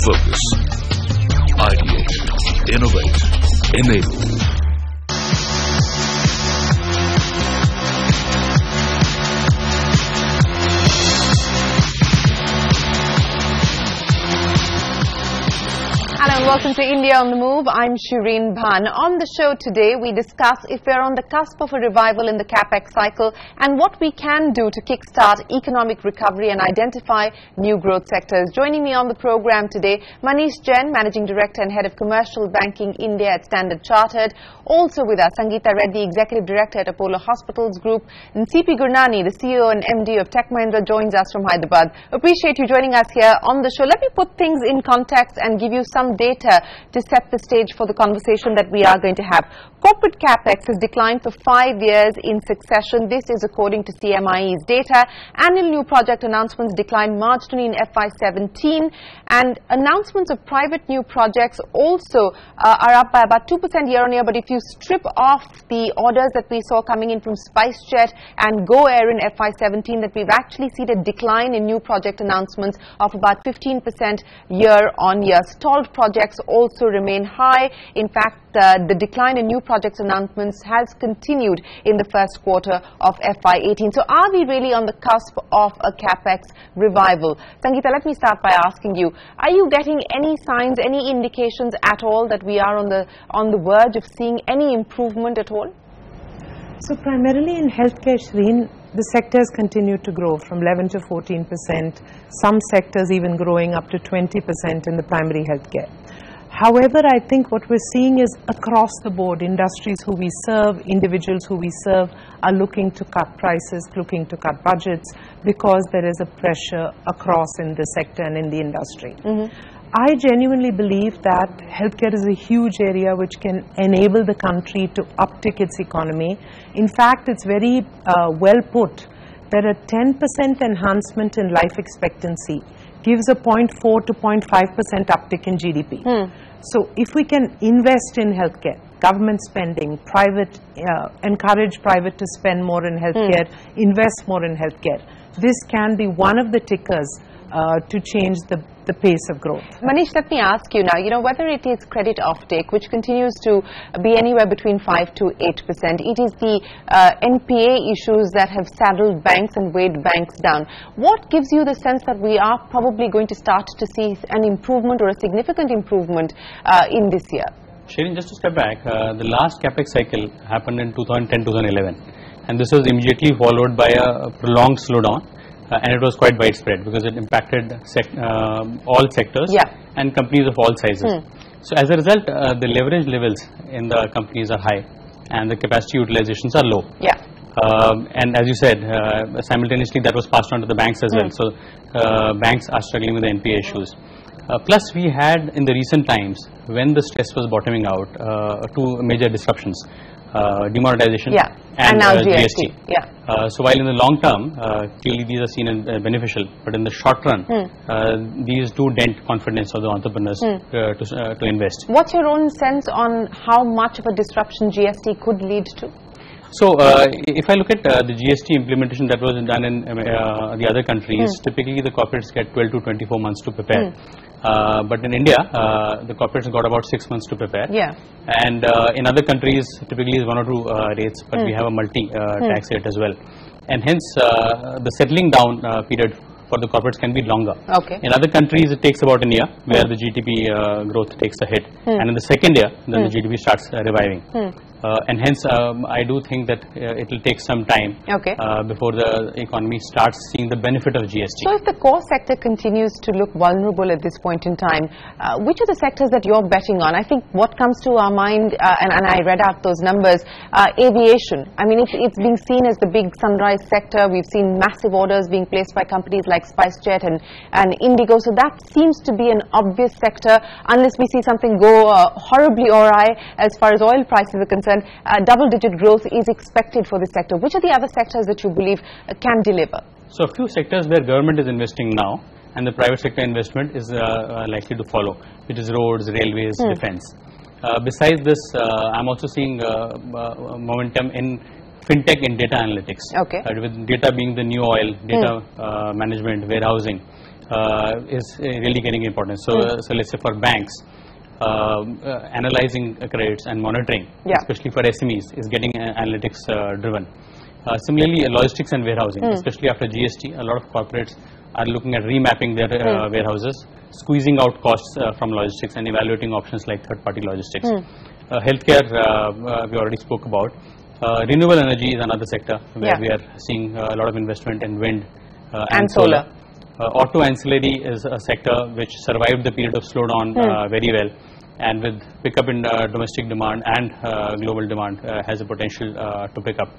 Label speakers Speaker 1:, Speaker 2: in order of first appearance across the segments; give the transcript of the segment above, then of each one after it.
Speaker 1: Focus. Ideate. Innovate. Enable.
Speaker 2: And welcome to India on the Move. I'm Shireen Bhan. On the show today, we discuss if we're on the cusp of a revival in the Capex cycle and what we can do to kickstart economic recovery and identify new growth sectors. Joining me on the program today, Manish Jain, Managing Director and Head of Commercial Banking India at Standard Chartered. Also with us, Sangeeta Reddy, Executive Director at Apollo Hospitals Group, and C.P. Gurnani, the CEO and MD of Tech Mahindra, joins us from Hyderabad. Appreciate you joining us here on the show. Let me put things in context and give you some data to set the stage for the conversation that we are going to have. Corporate capex has declined for 5 years in succession. This is according to CMIE's data. Annual new project announcements declined marginally in FY17, and announcements of private new projects also are up by about 2% year on year. But if you strip off the orders that we saw coming in from SpiceJet and Go Air in FY17, that we've actually seen a decline in new project announcements of about 15% year on year. Stalled projects also remain high. In fact, the decline in new projects announcements has continued in the first quarter of FY18. So are we really on the cusp of a Capex revival? Sangeeta, let me start by asking you, are you getting any signs, any indications at all that we are on the verge of seeing any improvement at all?
Speaker 3: So primarily in healthcare, Shireen, the sectors continue to grow from 11 to 14%, some sectors even growing up to 20% in the primary healthcare. However, I think what we're seeing is across the board, industries who we serve, individuals who we serve are looking to cut prices, looking to cut budgets because there is a pressure across in the sector and in the industry. I genuinely believe that healthcare is a huge area which can enable the country to uptick its economy. In fact, it's very well put that a 10% enhancement in life expectancy gives a 0.4 to 0.5% uptick in GDP. So if we can invest in healthcare, government spending, private, encourage private to spend more in healthcare, invest more in healthcare, this can be one of the tickers to change the pace of growth.
Speaker 2: Manish, let me ask you now, whether it is credit offtake, which continues to be anywhere between 5 to 8%, it is the NPA issues that have saddled banks and weighed banks down. What gives you the sense that we are probably going to start to see an improvement or a significant improvement in this year?
Speaker 4: Shireen, just to step back, the last Capex cycle happened in 2010-2011, and this was immediately followed by a prolonged slowdown. And it was quite widespread because it impacted all sectors and companies of all sizes. So as a result, the leverage levels in the companies are high and the capacity utilizations are low. And as you said, simultaneously that was passed on to the banks as well. So banks are struggling with the NPA issues. Plus we had in the recent times, when the stress was bottoming out, two major disruptions. Demonetization and now GST. So while in the long term, clearly these are seen as beneficial, but in the short run, these do dent confidence of the entrepreneurs to invest.
Speaker 2: What's your own sense on how much of a disruption GST could lead to?
Speaker 4: So if I look at the GST implementation that was done in the other countries, typically the corporates get 12 to 24 months to prepare. But in India, the corporates got about 6 months to prepare. And in other countries, typically is 1 or 2 rates, but we have a multi-tax rate as well. And hence, the settling down period for the corporates can be longer. In other countries, it takes about a year, where the GDP growth takes a hit. And in the second year, then the GDP starts reviving. And hence, I do think that it will take some time before the economy starts seeing the benefit of GST.
Speaker 2: So if the core sector continues to look vulnerable at this point in time, which are the sectors that you're betting on? I think what comes to our mind, and I read out those numbers, aviation. I mean, it's being seen as the big sunrise sector. We've seen massive orders being placed by companies like SpiceJet and Indigo. So that seems to be an obvious sector, unless we see something go horribly awry as far as oil prices are concerned. Double-digit growth is expected for this sector. Which are the other sectors that you believe can deliver?
Speaker 4: So a few sectors where government is investing now and the private sector investment is likely to follow, which is roads, railways, defense. Besides this, I'm also seeing momentum in fintech and data analytics, with data being the new oil, data management, warehousing. is really getting importance. So, so let's say for banks, analyzing credits and monitoring, especially for SMEs, is getting analytics driven. Similarly, logistics and warehousing, especially after GST, a lot of corporates are looking at remapping their warehouses, squeezing out costs from logistics and evaluating options like third-party logistics. Healthcare, we already spoke about. Renewable energy is another sector where we are seeing a lot of investment in wind and solar. Auto ancillary is a sector which survived the period of slowdown very well, and with pickup in domestic demand and global demand has a potential to pick up.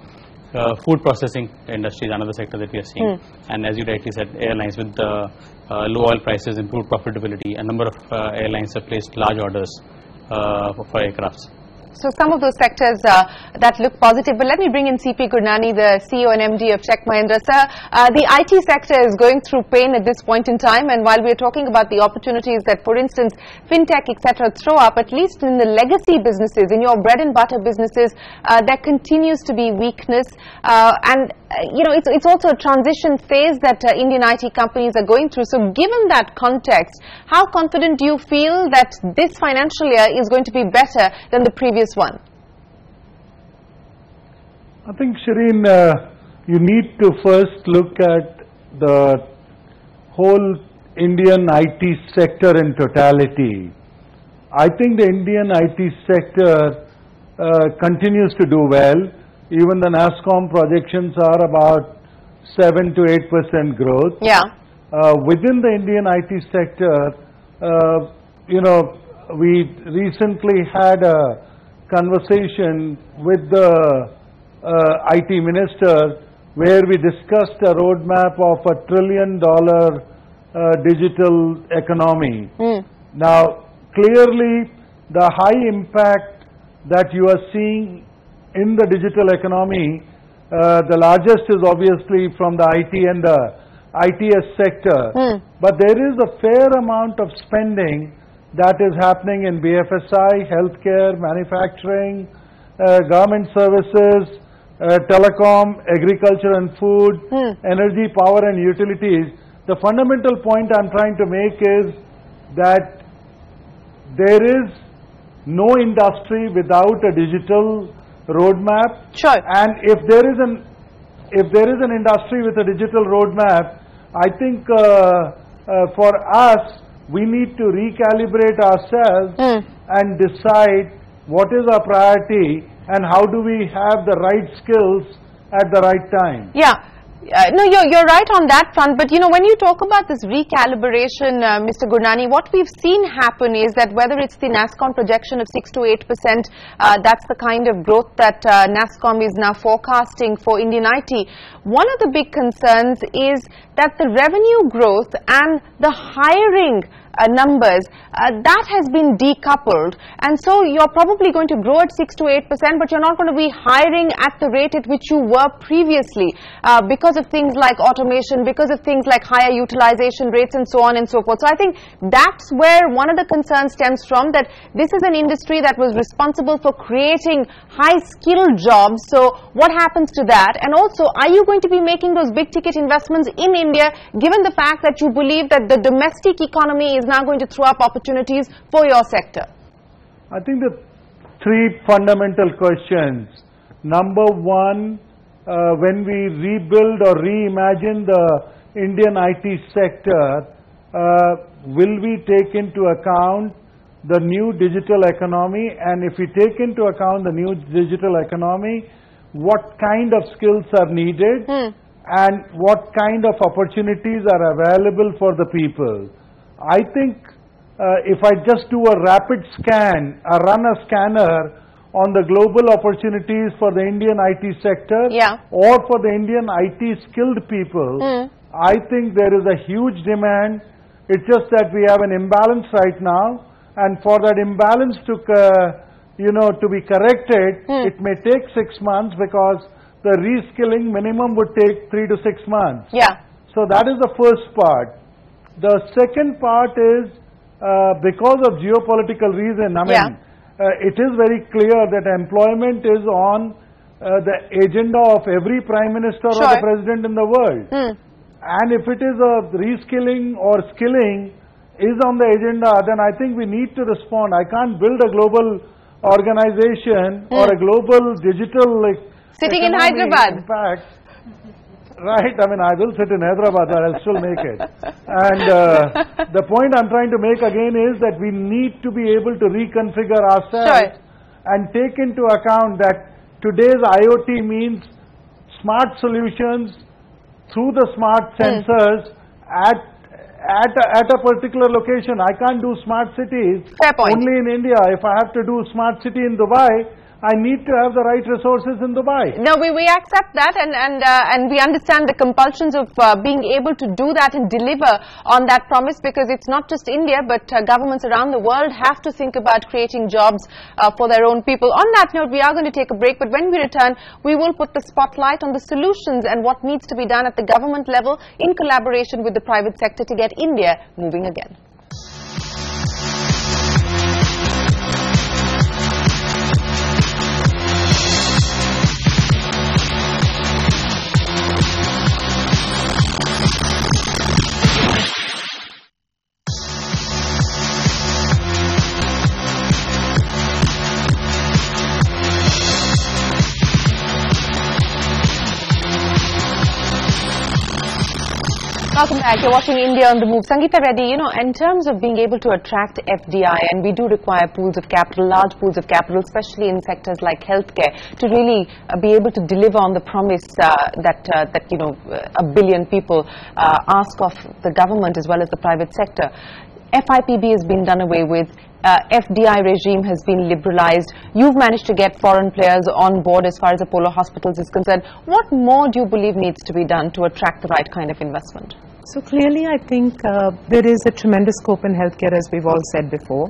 Speaker 4: Food processing industry is another sector that we are seeing, and as you rightly said, airlines with low oil prices, improved profitability. A number of airlines have placed large orders for aircrafts.
Speaker 2: So some of those sectors that look positive, but let me bring in CP Gurnani, the CEO and MD of Tech Mahindra. Sir, the IT sector is going through pain at this point in time, and while we're talking about the opportunities that, for instance, fintech, etc., throw up, at least in the legacy businesses, in your bread and butter businesses, there continues to be weakness, and you know, it's also a transition phase that Indian IT companies are going through. So given that context, how confident do you feel that this financial year is going to be better than the previous one?
Speaker 5: I think, Shireen, you need to first look at the whole Indian IT sector in totality. I think the Indian IT sector continues to do well. Even the NASSCOM projections are about 7 to 8% growth. Within the Indian IT sector, you know, we recently had a conversation with the IT minister where we discussed a roadmap of $1 trillion digital economy. Now, clearly, the high impact that you are seeing in the digital economy, the largest is obviously from the IT and the ITS sector. But there is a fair amount of spending that is happening in BFSI, healthcare, manufacturing, government services, telecom, agriculture and food, energy, power and utilities. The fundamental point I'm trying to make is that there is no industry without a digital roadmap. And if there is an industry with a digital roadmap, I think for us, we need to recalibrate ourselves and decide what is our priority and how do we have the right skills at the right time.
Speaker 2: No, you're right on that front, but you know, when you talk about this recalibration, Mr. Gurnani, what we've seen happen is that whether it's the NASSCOM projection of 6 to 8%, that's the kind of growth that NASSCOM is now forecasting for Indian IT. One of the big concerns is that the revenue growth and the hiring numbers, that has been decoupled, and so you're probably going to grow at 6 to 8%, but you're not going to be hiring at the rate at which you were previously because of things like automation, because of things like higher utilization rates and so on and so forth. So I think that's where one of the concerns stems from, that this is an industry that was responsible for creating high-skilled jobs. So what happens to that? And also, are you going to be making those big-ticket investments in India, given the fact that you believe that the domestic economy is now going to throw up opportunities for your sector?
Speaker 5: I think the three fundamental questions. Number one, when we rebuild or reimagine the Indian IT sector, will we take into account the new digital economy? And if we take into account the new digital economy, what kind of skills are needed and what kind of opportunities are available for the people? I think if I just do a rapid scan, run a scanner on the global opportunities for the Indian IT sector or for the Indian IT skilled people, I think there is a huge demand. It's just that we have an imbalance right now, and for that imbalance to to be corrected, it may take 6 months, because the reskilling minimum would take 3 to 6 months. So that is the first part. The second part is because of geopolitical reason. I mean, it is very clear that employment is on the agenda of every prime minister or the president in the world. and if it is a reskilling or skilling is on the agenda, then I think we need to respond. I can't build a global organization or a global digital
Speaker 2: sitting in
Speaker 5: economy
Speaker 2: Hyderabad.
Speaker 5: impact. Right, I mean, I will sit in Hyderabad, but I'll still make it. And the point I'm trying to make again is that we need to be able to reconfigure ourselves and take into account that today's IoT means smart solutions through the smart sensors at a particular location. I can't do smart cities only in India. If I have to do smart city in Dubai, I need to have the right resources in Dubai.
Speaker 2: No, we accept that, and we understand the compulsions of being able to do that and deliver on that promise, because it's not just India, but governments around the world have to think about creating jobs for their own people. On that note, we are going to take a break, but when we return, we will put the spotlight on the solutions and what needs to be done at the government level in collaboration with the private sector to get India moving again. Welcome back. You're watching India on the Move. Sangeeta Reddy, you know, in terms of being able to attract FDI, and we do require pools of capital, large pools of capital, especially in sectors like healthcare, to really be able to deliver on the promise that you know, a billion people ask of the government as well as the private sector. FIPB has been done away with. FDI regime has been liberalized. You've managed to get foreign players on board as far as Apollo Hospitals is concerned. What more do you believe needs to be done to attract the right kind of investment?
Speaker 3: So clearly, I think there is a tremendous scope in healthcare, as we've all said before.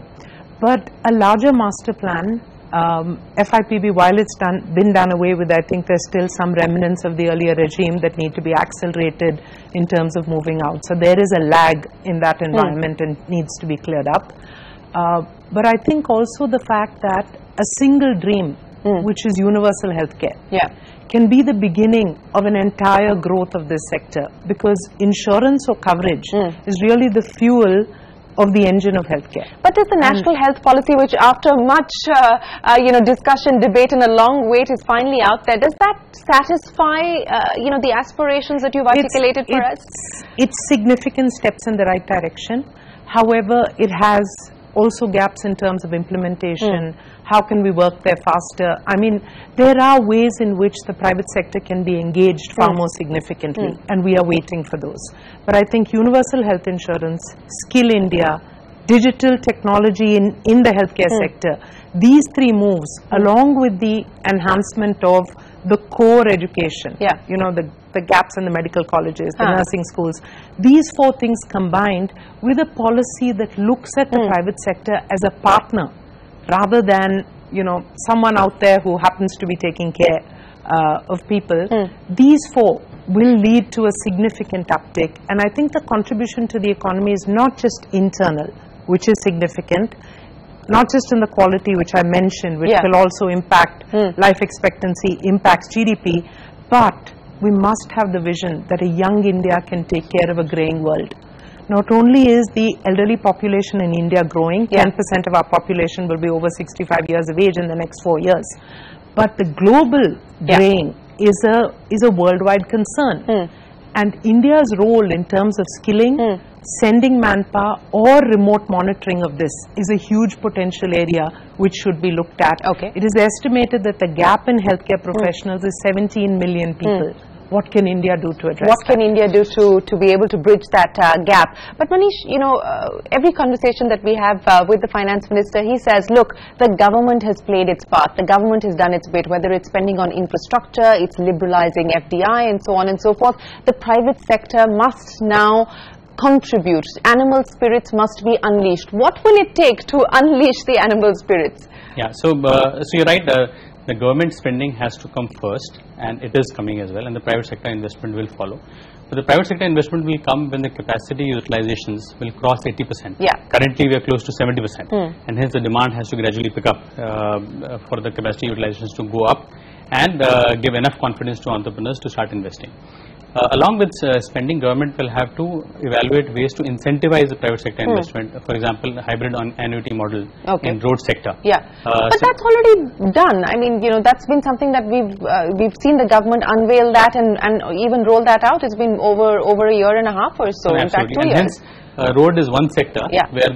Speaker 3: But a larger master plan, FIPB, while it's been done away with, I think there's still some remnants of the earlier regime that need to be accelerated in terms of moving out. So there is a lag in that environment and needs to be cleared up. But I think also the fact that a single dream, which is universal healthcare, can be the beginning of an entire growth of this sector, because insurance or coverage is really the fuel of the engine of healthcare.
Speaker 2: But there's the national health policy, which after much you know, discussion, debate and a long wait is finally out there. Does that satisfy you know, the aspirations that you've articulated for us?
Speaker 3: It's significant steps in the right direction. However, it has also gaps in terms of implementation. How can we work there faster? I mean, there are ways in which the private sector can be engaged far more significantly, and we are waiting for those. But I think universal health insurance, Skill India, digital technology in the healthcare sector, these three moves, along with the enhancement of the core education, you know, the gaps in the medical colleges, the nursing schools, these four things combined with a policy that looks at the private sector as a partner rather than, you know, someone out there who happens to be taking care of people, these four will lead to a significant uptick. And I think the contribution to the economy is not just internal, which is significant, not just in the quality which I mentioned, which will also impact life expectancy, impacts GDP, but we must have the vision that a young India can take care of a graying world. Not only is the elderly population in India growing, 10% of our population will be over 65 years of age in the next 4 years, but the global graying is a worldwide concern. And India's role in terms of skilling, sending manpower or remote monitoring of this is a huge potential area which should be looked at. It is estimated that the gap in healthcare professionals is 17 million people. What can India do to address
Speaker 2: What can India do to be able to bridge that gap? But Manish, you know, every conversation that we have with the finance minister, he says, look, the government has played its part. The government has done its bit, whether it's spending on infrastructure, it's liberalizing FDI and so on and so forth. The private sector must now contribute. Animal spirits must be unleashed. What will it take to unleash the animal spirits?
Speaker 4: Yeah, so you're right. The government spending has to come first, and it is coming as well, and the private sector investment will follow. But the private sector investment will come when the capacity utilizations will cross 80%. Currently, we are close to 70%, and hence the demand has to gradually pick up for the capacity utilizations to go up and give enough confidence to entrepreneurs to start investing. Along with spending, government will have to evaluate ways to incentivize the private sector investment. For example, hybrid annuity model in road sector.
Speaker 2: Yeah, but that's already done. I mean, that's been something that we've seen the government unveil that and even roll that out. It's been over a year and a half or so. In fact, 2 years.
Speaker 4: Road is one sector where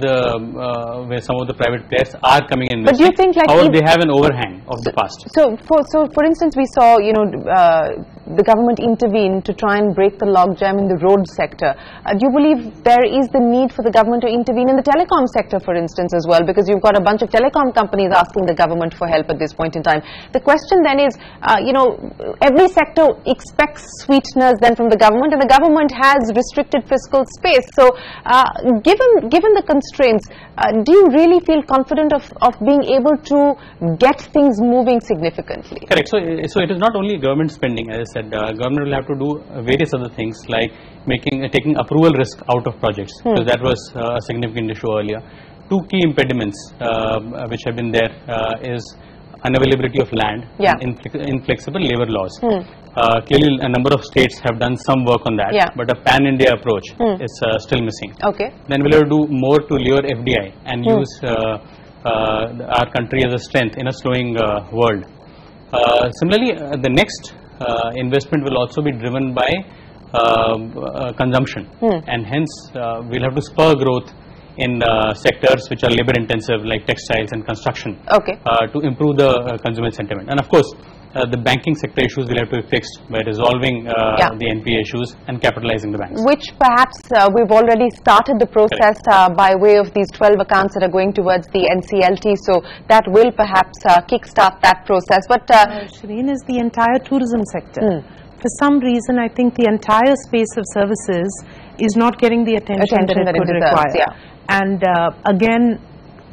Speaker 4: where some of the private players are coming in.
Speaker 2: But do you think, like,
Speaker 4: however, they have an overhang of the past?
Speaker 2: So for instance, we saw the government intervene to try and break the logjam in the road sector. Do you believe there is the need for the government to intervene in the telecom sector, for instance, as well? Because you've got a bunch of telecom companies asking the government for help at this point in time. The question then is, every sector expects sweeteners then from the government, and the government has restricted fiscal space. So given the constraints, do you really feel confident of being able to get things moving significantly?
Speaker 4: Correct. So it is not only government spending. As I said, government will have to do various other things like taking approval risk out of projects, because that was a significant issue earlier. Two key impediments which have been there is unavailability of land and inflexible labor laws. Clearly, a number of states have done some work on that, but a pan-India approach is still missing.
Speaker 2: Okay.
Speaker 4: Then we'll have to do more to lure FDI and use our country as a strength in a slowing world. Similarly, the next investment will also be driven by consumption, and hence we'll have to spur growth in sectors which are labor intensive like textiles and construction to improve the consumer sentiment. And of course, the banking sector issues will have to be fixed by resolving the NPA issues and capitalizing the banks. Which
Speaker 2: perhaps we've already started the process by way of these 12 accounts that are going towards the NCLT, so that will perhaps kickstart that process. But
Speaker 3: Shireen, is the entire tourism sector. For some reason, I think the entire space of services is not getting the attention that it could require. And again,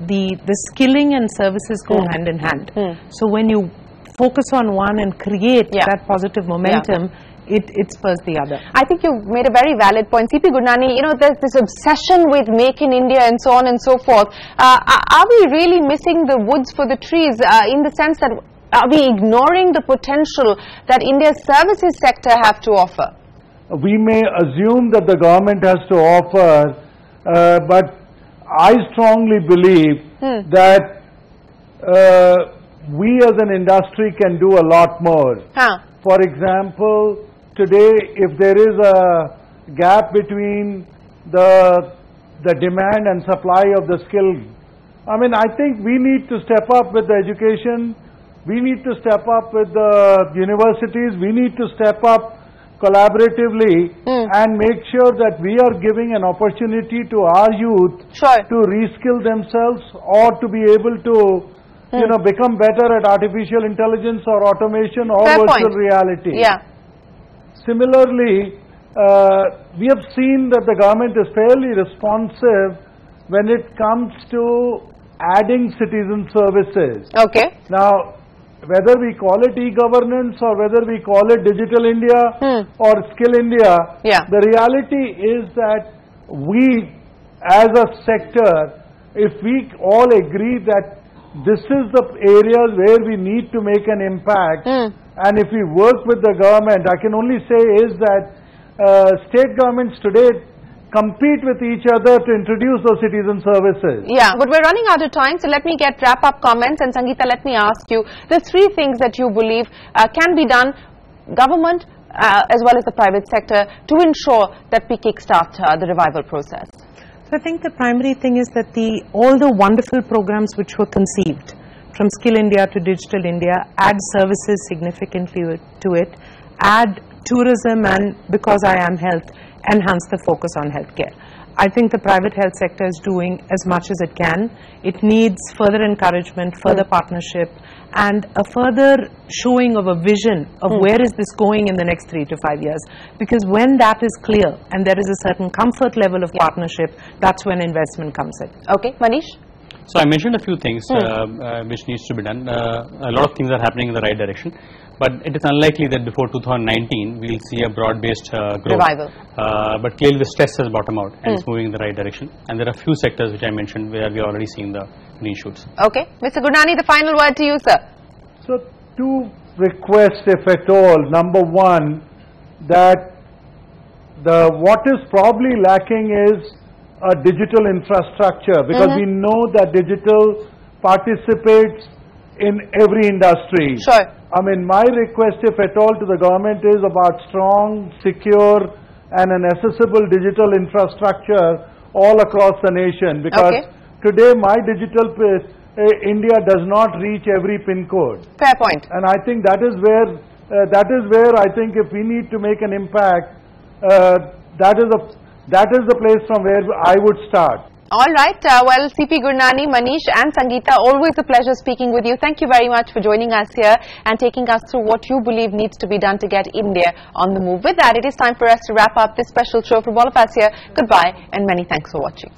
Speaker 3: the skilling and services go hand in hand. So when you focus on one and create that positive momentum, it spurs the other.
Speaker 2: I think you made a very valid point. C.P. Gurnani, there's this obsession with Make in India and so on and so forth. Are we really missing the woods for the trees in the sense that are we ignoring the potential that India's services sector have to offer?
Speaker 5: We may assume that the government has to offer, but I strongly believe that we as an industry can do a lot more. For example, today if there is a gap between the demand and supply of the skill, I think we need to step up with the education, we need to step up with the universities, we need to step up collaboratively and make sure that we are giving an opportunity to our youth to reskill themselves or to be able to become better at artificial intelligence or automation or virtual reality. Similarly, we have seen that the government is fairly responsive when it comes to adding citizen services. Now, whether we call it e-governance or whether we call it Digital India or Skill India, the reality is that we as a sector, if we all agree that this is the areas where we need to make an impact, and if we work with the government, I can only say is that state governments today compete with each other to introduce those citizen services.
Speaker 2: But we're running out of time, so let me get wrap-up comments. And Sangeeta, let me ask you, the three things that you believe can be done, government as well as the private sector, to ensure that we kickstart the revival process.
Speaker 3: So I think the primary thing is that all the wonderful programs which were conceived, from Skill India to Digital India, add services significantly to it, add tourism, and because I am health, enhance the focus on healthcare. I think the private health sector is doing as much as it can. It needs further encouragement, further partnership, and a further showing of a vision of where is this going in the next 3 to 5 years. Because when that is clear and there is a certain comfort level of partnership, that's when investment comes in.
Speaker 2: Okay, Manish?
Speaker 4: So I mentioned a few things which needs to be done. A lot of things are happening in the right direction, but it is unlikely that before 2019 we will see a broad-based growth.
Speaker 2: Revival.
Speaker 4: But clearly the stress has bottomed out and it's moving in the right direction. And there are a few sectors which I mentioned where we are already seeing the green shoots.
Speaker 2: Okay. Mr. Gurnani, the final word to you, sir.
Speaker 5: So two requests, if at all. Number one, that what is probably lacking is a digital infrastructure, because we know that digital participates in every industry.
Speaker 2: Sure.
Speaker 5: I mean, my request, if at all, to the government is about strong, secure, and an accessible digital infrastructure all across the nation. Because today, my digital India does not reach every pin code.
Speaker 2: Fair point.
Speaker 5: And I think that is where I think if we need to make an impact, that is the place from where I would start.
Speaker 2: All right. Well, CP Gurnani, Manish and Sangeeta, always a pleasure speaking with you. Thank you very much for joining us here and taking us through what you believe needs to be done to get India on the move. With that, it is time for us to wrap up this special show. From all of us here, goodbye and many thanks for watching.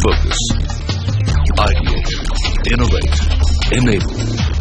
Speaker 1: Focus. Ideate. Innovate. Enable.